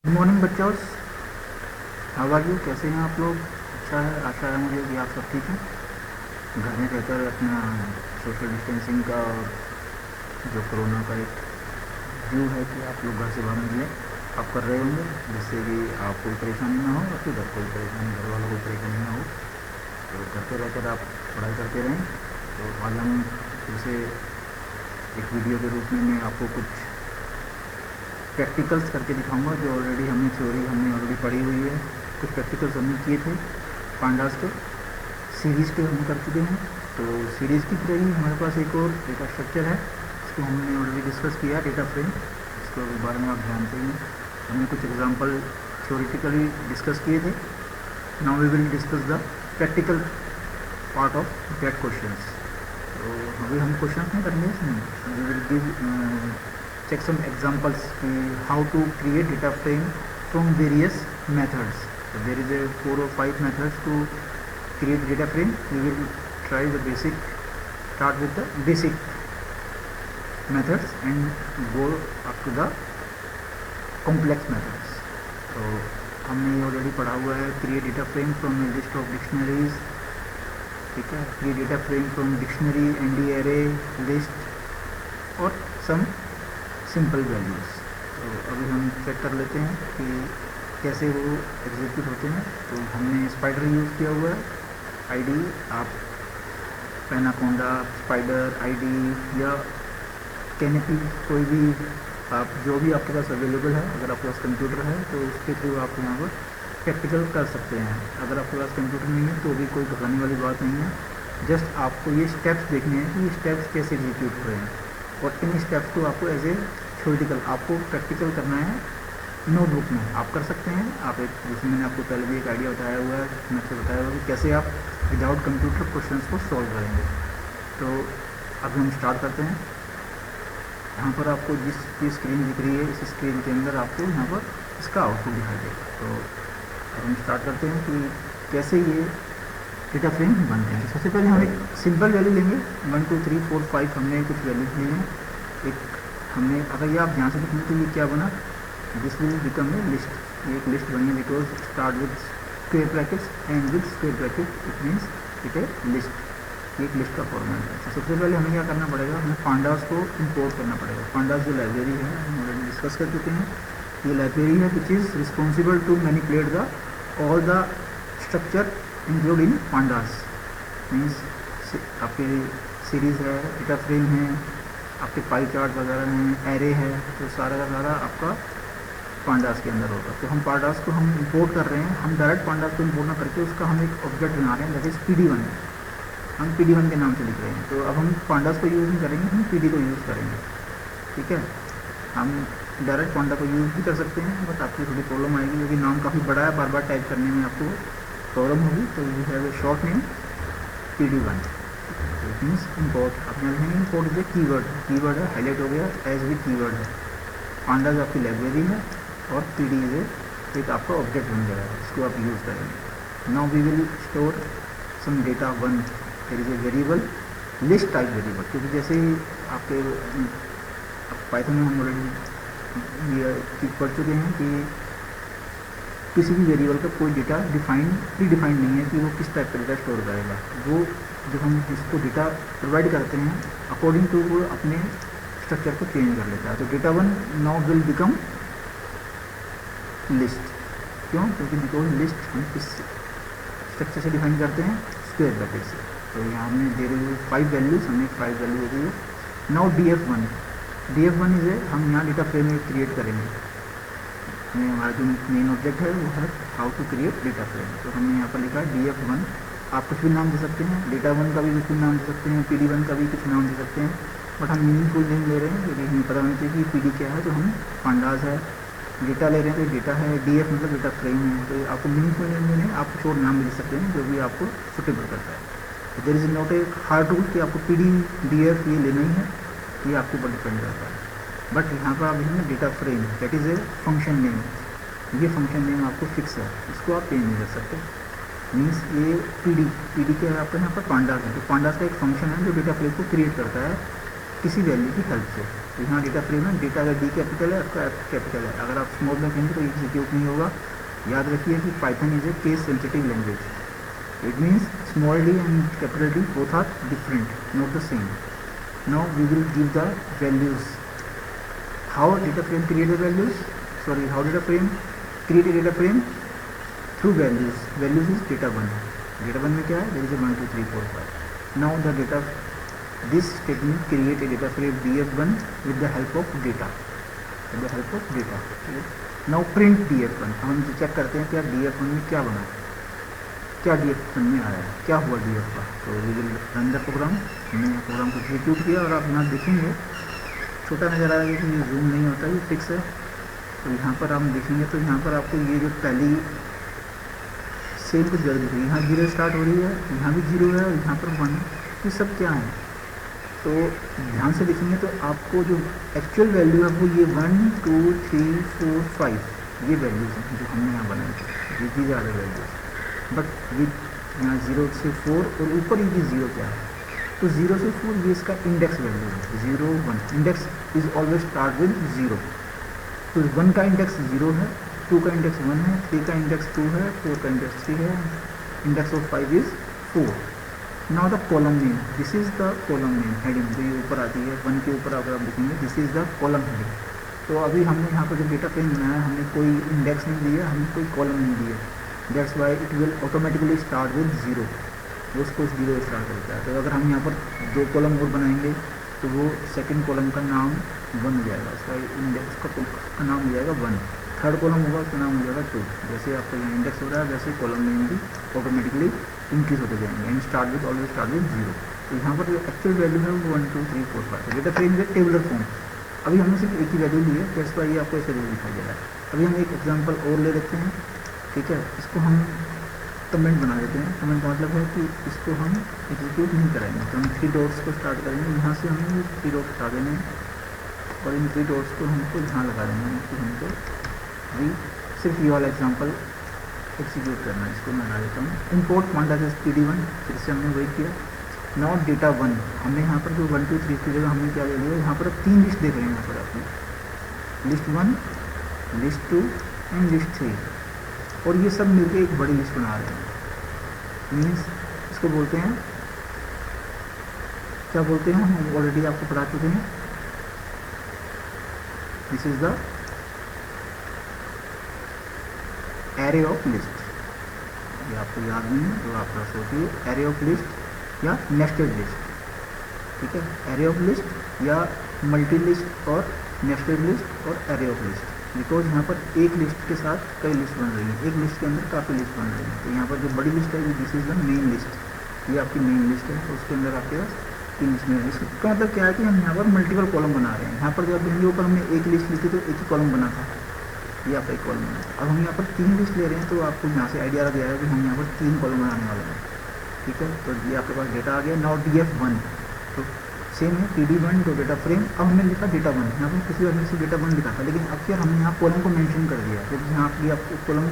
Good morning बच्चों। How are you? कैसे हैं आप लोग? अच्छा है, आशा है मुझे कि आप सब ठीक हैं। घर में रहकर अपना सोशल डिस्टेंसिंग का और जो कोरोना का एक व्यू है कि आप लोग घर से बाहर निकले आप कर रहे होंगे, जिससे कि आप कोई परेशानी ना हो और फिर घर कोई परेशानी, घर वालों को परेशानी ना हो। तो घर पे रहकर आप पढ़ाई करते रहें। तो आज हम फिर से एक वीडियो के रूप में मैं आपको कुछ प्रैक्टिकल्स करके दिखाऊंगा। जो ऑलरेडी हमने थ्योरी हमने ऑलरेडी पढ़ी हुई है, कुछ प्रैक्टिकल्स हमने किए थे पांडास के, सीरीज़ के हम कर चुके हैं। तो सीरीज़ की तरह ही हमारे पास एक और डेटा स्ट्रक्चर है, इसको हमने ऑलरेडी डिस्कस किया, डेटा फ्रेम। इसके बारे में आप जानते हैं, हमने कुछ एग्जांपल थ्योरेटिकली डिस्कस किए थे। Now we will discuss the practical part of that questions. तो अभी हम क्वेश्चन नहीं करेंगे, we will give check some examples how to create data frame from various methods. So there is a 4 or 5 methods to create data frame. We will try the basic, start with the basic methods and go up to the complex methods. तो हमने already पढ़ा हुआ है create data frame from a list of dictionaries, ठीक है, create data frame from dictionary, ND array, list और some simple values. तो अभी हम चेक कर लेते हैं कि कैसे वो एग्जीक्यूट होते हैं। तो हमने स्पाइडर यूज़ किया हुआ है, आईडी, आप पैनाकोंडा, स्पाइडर, आईडी या कैनपी, कोई भी आप जो भी आपके पास अवेलेबल है, अगर आपके पास कंप्यूटर है तो उसके थ्रू आप यहाँ पर प्रैक्टिकल कर सकते हैं। अगर आपके पास कंप्यूटर नहीं है तो भी कोई घबराने वाली बात नहीं है। जस्ट आपको ये स्टेप्स देखने हैं कि ये स्टेप्स कैसे एग्जीक्यूट हो रहे हैं, और इन स्टेप्स को आपको एज ए थ्योरेटिकल आपको प्रैक्टिकल करना है नोटबुक में। आप कर सकते हैं, आप एक, जिसमें मैंने आपको पहले भी एक आइडिया बताया हुआ है, मैं आपसे बताया हुआ है कि कैसे आप विदाउट कंप्यूटर क्वेश्चंस को सॉल्व करेंगे। तो अब हम स्टार्ट करते हैं। यहाँ पर आपको जिस स्क्रीन दिख रही है, इस स्क्रीन के अंदर आपको यहाँ पर इसका आउटपुट दिखाई देगा। तो अब हम स्टार्ट करते हैं कि कैसे ये डेटा फ्रेम बनते हैं। सबसे पहले हम एक सिंपल वैल्यू लेंगे, 1 2 3 4 5 हमने कुछ वैल्यूज ली हैं। एक हमने, अगर ये आप ध्यान से देखें तो ये क्या बना, this will become a list. ये एक लिस्ट बनी है, because start with square brackets and with square bracket, it means it A list. एक लिस्ट का फॉर्मेट है। तो सबसे पहले हमें क्या करना पड़ेगा, हमें पांडास को इंपोर्ट करना पड़ेगा। पांडास जो लाइब्रेरी है हम ऑलरेडी डिस्कस कर चुके हैं। ये लाइब्रेरी है which is responsible to manipulate the all the structure include in pandas. Means आपके सीरीज़ है, डेटा फ्रेम है, आपके पाई चार्ट वगैरह हैं, एरे है, तो सारा का सारा आपका पांडास के अंदर होगा। तो हम पांडास को हम इंपोर्ट कर रहे हैं। हम डायरेक्ट पांडास को इंपोर्ट ना करके उसका हम एक ऑब्जेक्ट बना रहे हैं, दैट इज़ PD1। हम PD1 के नाम से लिख रहे हैं। तो अब हम पांडास को यूज़ नहीं करेंगे, हम PD को यूज़ करेंगे, ठीक है। हम डायरेक्ट पांडा को यूज़ भी कर सकते हैं, बट आपकी थोड़ी प्रॉब्लम आएगी क्योंकि नाम काफ़ी बड़ा है, बार बार टाइप करने में आपको प्रॉब्लम होगी। तो you have a short name PD1, it means import. अपने import is a keyword, keyword है, हाईलाइट हो गया, एज भी कीवर्ड है। पांडास आपकी लाइब्रेरी है और PD इज एक आपका ऑब्जेक्ट बन जाएगा, इसको आप यूज़ करेंगे। Now we will store some data 1, there is a variable list type variable, क्योंकि जैसे ही आपके पाइथन में हम ऑलरेडी ये चीज़ पढ़ चुके हैं कि किसी भी वेरिएबल का कोई डेटा प्री डिफाइंड नहीं है कि वो किस टाइप का डेटा स्टोर करेगा। वो जब हम इसको डेटा प्रोवाइड करते हैं अकॉर्डिंग टू वो अपने स्ट्रक्चर को चेंज कर लेता है। तो data 1 now will become list. क्यों? क्योंकि बिकॉज लिस्ट हम किस स्ट्रक्चर से डिफाइन करते हैं, स्क्वायर ब्रैकेट से। तो यहाँ हमने दे रही हुई 5 वैल्यूज, हमने 5 वैल्यू दे दी है। नाउ DF1 इज ए, हम यहाँ डेटा फ्रेम में क्रिएट करेंगे। में हमारा जो मेन ऑब्जेक्ट है वो है how to create data frame. तो हमने यहाँ पर लिखा है DF1। आप कुछ भी नाम दे सकते हैं, डेटा 1 का भी कुछ भी नाम दे सकते हैं, PD1 का भी कुछ नाम दे सकते हैं, बट हम मीनिंगफुल नेम ले रहे हैं क्योंकि हमें पता होना चाहिए कि PD क्या है। तो हम पांडास है, डेटा ले रहे हैं तो डेटा है, DF मतलब डेटा फ्रेम है। तो आपको मीनिंगफुल नेम देने, आप कुछ और नाम भी दे सकते हैं जो भी आपको सुटेबल करता है। तो there is not a hard rule कि आपको PD DF ये लेना ही है, ये आपके ऊपर डिपेंड करता है। बट यहाँ पर आप लिखेंगे data frame, that is a function name. ये फंक्शन नेम आपको फिक्स है, इसको आप चेंज नहीं कर सकते। मीन्स ये PD क्या है आपका यहाँ पर पांडास है। तो पांडास का एक फंक्शन है जो डेटा फ्रेम को क्रिएट करता है किसी वैल्यू की हेल्प से। तो यहाँ डेटा फ्रेम है, डेटा का डी कैपिटल है, आपका एफ कैपिटल है। अगर आप स्मॉल में कहेंगे तो एग्जीक्यूट नहीं होगा। याद रखिए कि Python is a case sensitive language. It means small D and capital D both are different, not the same. Now we will give the values. How data frame create the values, sorry how data frame create a data frame through values. Values is data one. Data one में क्या है, there is a 1 2 3 4 5। Now the data this statement create a data frame df1 with the help of data, with the help of data। Now print df1। हम check करते हैं क्या df1 में क्या बना, क्या df1 में आया है, क्या हुआ df का। तो we will run the program. हमने प्रोग्राम को एग्जीक्यूट किया और आप यहाँ देखेंगे छोटा नज़र आएगा कि ये जूम नहीं होता, ये फिक्स है। तो यहाँ पर हम देखेंगे तो यहाँ पर आपको ये जो पहली सेल कुछ जल्दी दिखेगी, यहाँ 0 स्टार्ट हो रही है, यहाँ भी 0 है और यहाँ पर 1। ये सब क्या है, तो ध्यान से देखेंगे तो आपको जो एक्चुअल वैल्यू है वो ये 1 2 3 4 5 ये वैल्यूज हैं जो हमने यहाँ बनाई थी। ये चीज़ आ रही वैल्यूज, बट विद यहाँ 0 से 4 और ऊपर ये 0 क्या है, तो 0 से 4 ये इसका इंडेक्स वैल्यू है 0 1। Index is always start with 0। तो 1 का इंडेक्स 0 है, 2 का इंडेक्स 1 है, 3 का इंडेक्स 2 है, 4 का इंडेक्स 3 है, index of 5 is 4। Now the column name, this is the column name heading जो ये ऊपर आती है 1 के ऊपर अगर आप देखेंगे this is the column heading. तो अभी हमने यहाँ पर जो डेटा फ्रेम बनाया है हमने कोई इंडेक्स नहीं दिया, हमने कोई कॉलम नहीं दिया, that's why it will automatically start with 0। उसको 0 स्टार्ट करता है। तो अगर हम यहाँ पर 2 कॉलम और बनाएंगे तो वो सेकंड कॉलम का नाम 1 हो जाएगा, उसका इंडेक्स का नाम हो जाएगा 1। थर्ड कॉलम होगा उसका नाम हो जाएगा 2। जैसे आपका यहाँ इंडेक्स हो रहा है वैसे कॉलम नेम भी ऑटोमेटिकली इंक्रीज होते जाएंगे and start with always start with 0। तो यहाँ पर जो एक्चुअल वैल्यू है वो 1 2 3 4 5 है। डेटा फ्रेम है टेबुलर फॉर्म। अभी हमने सिर्फ एक ही वैल्यू ली है, दैट्स वाई ये आपको ऐसे वैल्यू दिखाई दे रहा है। अभी हम एक एग्जांपल और ले लेते हैं, ठीक है। इसको हम कमेंट बना देते हैं। कमेंट का मतलब है कि इसको हम एग्जीक्यूट नहीं कराएंगे। तो हम 3 डॉट्स को स्टार्ट करेंगे, यहाँ से हमें 3 डॉट्स हटा देने और इन 3 डॉट्स को हमको यहाँ लगा देंगे। तो हमको भी सिर्फ ये वाला एग्जाम्पल एग्जीक्यूट करना है। इसको मैं हटा देता हूँ। इम्पोर्ट pandas pd1, फिर से हमने वही किया। नॉट डेटा 1, हमने यहाँ पर जो 1 2 3 की जगह हमने क्या ले लिया, यहाँ पर आप 3 लिस्ट देख रहे हैं। यहाँ पर आपकी लिस्ट 1, लिस्ट 2 एंड लिस्ट 3 और ये सब मिलकर एक बड़ी लिस्ट बना रहे हैं। मीन्स इसको बोलते हैं, क्या बोलते हैं, हम ऑलरेडी आपको पढ़ा चुके हैं। This is the array of list. ये आपको याद नहीं है तो आपका सोचिए एरे ऑफ लिस्ट या नेस्टेड लिस्ट, ठीक है। एरे ऑफ लिस्ट या मल्टी लिस्ट और नेस्टेड लिस्ट और एरे ऑफ लिस्ट, बिकॉज यहाँ पर एक लिस्ट के साथ कई लिस्ट बन रही है, एक लिस्ट के अंदर काफ़ी लिस्ट बन रही है। तो यहाँ पर जो बड़ी लिस्ट है this is the main list, ये आपकी मेन लिस्ट है। तो उसके अंदर आपके पास 3 लिस्ट में इसका मतलब क्या है कि हम यहाँ पर मल्टीपल कॉलम बना रहे हैं। यहाँ पर जब वीडियो पर हमने एक लिस्ट ली थी तो एक ही कॉलम बना था, ये आपका एक कॉलम बना। अब हम यहाँ पर 3 लिस्ट ले रहे हैं तो आपको यहाँ से आइडिया लग जाएगा कि हम यहाँ पर 3 कॉलम बनाने वाले हैं, ठीक है। तो ये आपके पास डेटा आ गया। नाउ df1 तो सेम है pd1 तो डेटा फ्रेम। अब हमने लिखा डेटा 1, यहाँ पर किसी वजह से डेटा 1 लिखा था, लेकिन अब फिर हमने यहाँ कॉलम को मेंशन कर दिया क्योंकि यहाँ पर आपको कॉलम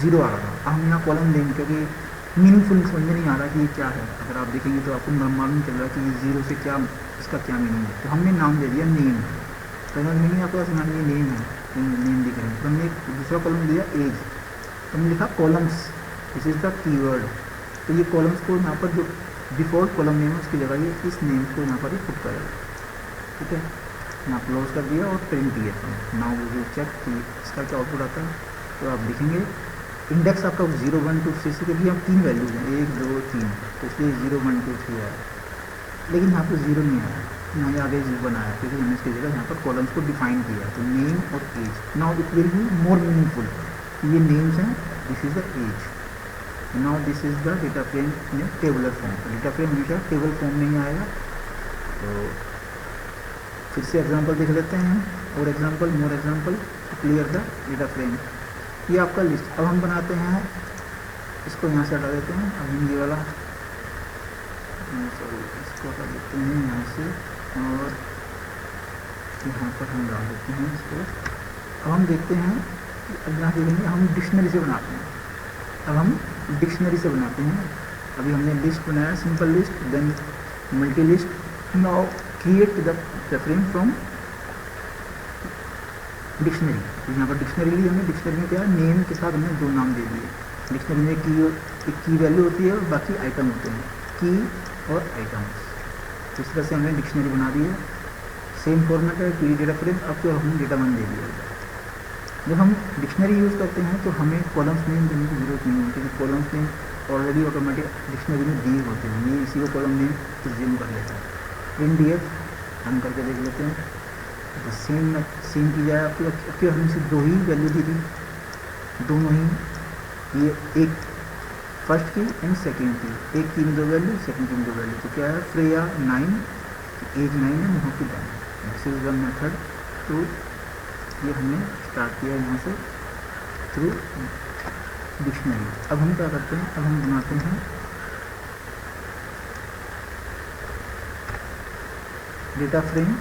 0 आ रहा था। अब हम यहाँ कॉलम देंगे क्योंकि मीनिंगफुल समझ में नहीं आ रहा कि ये क्या है। अगर आप देखेंगे तो आपको मालूम चल रहा है कि ये 0 से क्या इसका क्या मीनिंग है। तो हमने नाम दे दिया नेम। तो मीनिंग आपके पास नाम ये नेम है, नेम दिख रहे हैं। तो हमने एक दूसरा कॉलम दिया एज, तो हमने लिखा columns, this is the keyword. तो ये कॉलम्स को यहाँ पर जो डिफ़ॉल्ट कॉलम नेम है उसकी जगह ये इस नेम को यहाँ पर ही पुट करेगा, ठीक है। यहाँ क्लोज कर दिया और प्रिंट दिया। नाउ वी विल चेक कि इसका क्या आउटपुट आता है। तो आप देखेंगे इंडेक्स आपका 0 1 2 3 के भी हम 3 वैल्यूज हैं 1 2 3, तो इसलिए 0 1 2 3 आया, लेकिन यहाँ पर 0 नहीं आया, यहाँ आगे 1 आया क्योंकि हमने इसकी जगह यहाँ पर कॉलम्स को डिफाइन किया। तो नेम और age. Now it will be more meaningful. ये नेम्स हैं, this is the age. Now this is the data frame in tabular form. Data frame हमेशा टेबल फॉर्म में ही आएगा। तो फिर से एग्जांपल देख लेते हैं और example more example clear the data frame. ये आपका लिस्ट। अब हम बनाते हैं, इसको यहाँ से हटा देते हैं। अब हम ये वाला सॉरी इसको हटा देते हैं यहाँ से और यहाँ पर हम डाल देते हैं इसको। अब हम देखते हैं कि अब यहाँ देखेंगे हम डिक्शनरी से बनाते हैं। अब हम डिक्शनरी से बनाते हैं। अभी हमने लिस्ट बनाया, simple list, then multi list. Now create the frame from dictionary. तो यहाँ पर डिक्शनरी ली हमने, डिक्शनरी में क्या है, नेम के साथ हमने दो नाम दे दिए। डिक्शनरी में एक की वैल्यू होती है और बाकी आइटम होते हैं, की और आइटम्स। तो इस तरह से हमने डिक्शनरी बना दी है। सेम फॉर्मेट है, क्रिएट डेटा फ्रेम। अब तो हमने डेटा वन दे दिया। जब हम डिक्शनरी यूज़ करते हैं तो हमें कॉलम्स नेम देने की जरूरत नहीं होती, क्योंकि columns name already automatic dictionary में दिए होते हैं। ये इसी को कॉलम नेम एज्यूम कर लेता है। इन डीएफ हम करके देख लेते हैं। तो सेम की जाए आपकी हमने सिर्फ दो ही वैल्यू दी थी, दोनों ही, ये एक फर्स्ट की एंड सेकेंड की, एक की में दो वैल्यू, सेकेंड की में दो वैल्यू। तो क्या है, फ्रेया 9, एज 9 है, यहाँ की 10। This is one method. तो ये हमने स्टार्ट किया यहाँ से थ्रू डिक्शनरी। अब हम क्या करते हैं, अब हम बनाते हैं डेटा फ्रेम।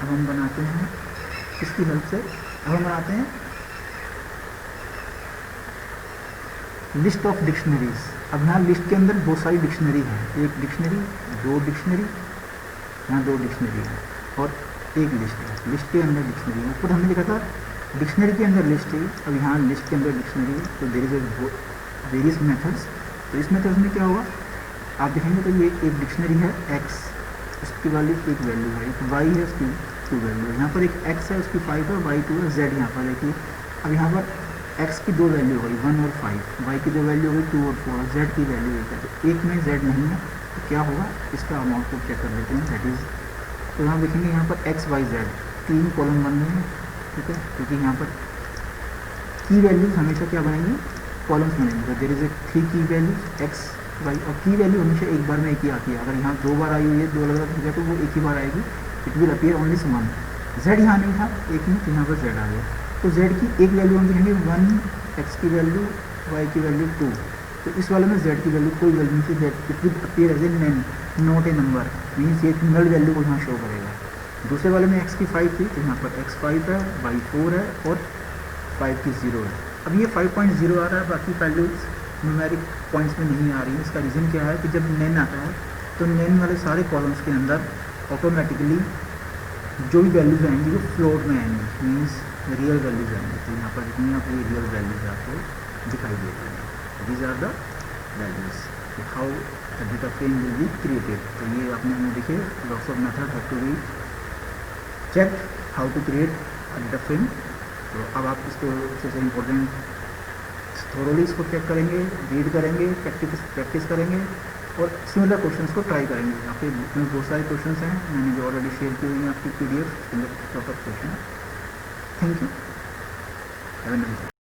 अब हम बनाते हैं किसकी हेल्प से, अब हम बनाते हैं लिस्ट ऑफ डिक्शनरीज। अब यहाँ लिस्ट के अंदर बहुत सारी डिक्शनरी है, एक डिक्शनरी, दो डिक्शनरी, यहाँ दो डिक्शनरी है और एक लिस्ट है। लिस्ट के अंदर डिक्शनरी है। ऊपर हमने लिखा था डिक्शनरी के अंदर लिस्ट है, अब यहाँ लिस्ट के अंदर डिक्शनरी है। तो देयर इज वेरियस मेथड्स। तो इस मेथड्स में क्या होगा, आप देखेंगे तो ये एक डिक्शनरी है एक्स, उसकी वाली एक वैल्यू है, एक वाई है, उसकी 2 वैल्यू है। यहाँ पर एक एक्स है, उसकी 5 है, वाई 2 है, जेड यहाँ पर देखिए। अब यहाँ पर एक्स की 2 वैल्यू हो गई 1 और 5, वाई की 2 वैल्यू हो गई 2 और 4, और जेड की वैल्यू 1 है। तो एक में जेड नहीं है, तो क्या होगा, इसका हम आउटपुट चेक कर लेते हैं। दैट इज़, तो यहाँ देखेंगे यहाँ पर एक्स वाई जेड 3 कॉलम बन रहे हैं, ठीक है, क्योंकि यहाँ पर की वैल्यूज हमेशा क्या बनेंगी, कॉलम्स बनेंगे। तो देयर इज ए 3 की वैल्यूज एक्स वाई, और की वैल्यू हमेशा एक बार में एक ही आती है। अगर यहाँ 2 बार आई हुई है, 2 अलग अलग जगह, तो वो एक ही बार आएगी। It will appear only one. Z यहाँ नहीं था एक में, तो यहाँ पर जेड आ गया। तो जेड की एक वैल्यू हम देखेंगे 1, एक्स की वैल्यू, वाई की वैल्यू 2। तो इस वाले में जेड की वैल्यू कोई वैल्यू नहीं थी, it will appear as a name, not a number, means ये नल वैल्यू को यहाँ शो करेगा। दूसरे वाले में एक्स की 5 थी, तो यहाँ पर एक्स 5 है, वाई 4 है और 5 की 0 है। अब ये 5.0 आ रहा है, बाकी वैल्यूज न्यूमेरिक पॉइंट्स में नहीं आ रही है। इसका रीज़न क्या है कि जब नेन आता है तो नेन वाले सारे कॉलम्स के अंदर ऑटोमेटिकली जो भी वैल्यूज आएंगी वो फ्लोट में आएंगी, मीन्स रियल वैल्यूज आएंगी। तो यहाँ पर जितनी आप ये रियल वैल्यूज आपको दिखाई दे रही है, these are the values, how the data frame will be created. तो ये आपने हमें देखे, lots of method have to be check how to create a data frame. तो अब आप इसको सबसे इम्पोर्टेंट थोरोली इसको चेक करेंगे, रीड करेंगे, प्रैक्टिस करेंगे और सिमिलर क्वेश्चंस को ट्राई करेंगे। यहाँ पे बुक में बहुत सारे क्वेश्चंस हैं, मैंने जो ऑलरेडी शेयर की हुई है आपकी PDF proper question. Thank you, have a nice day.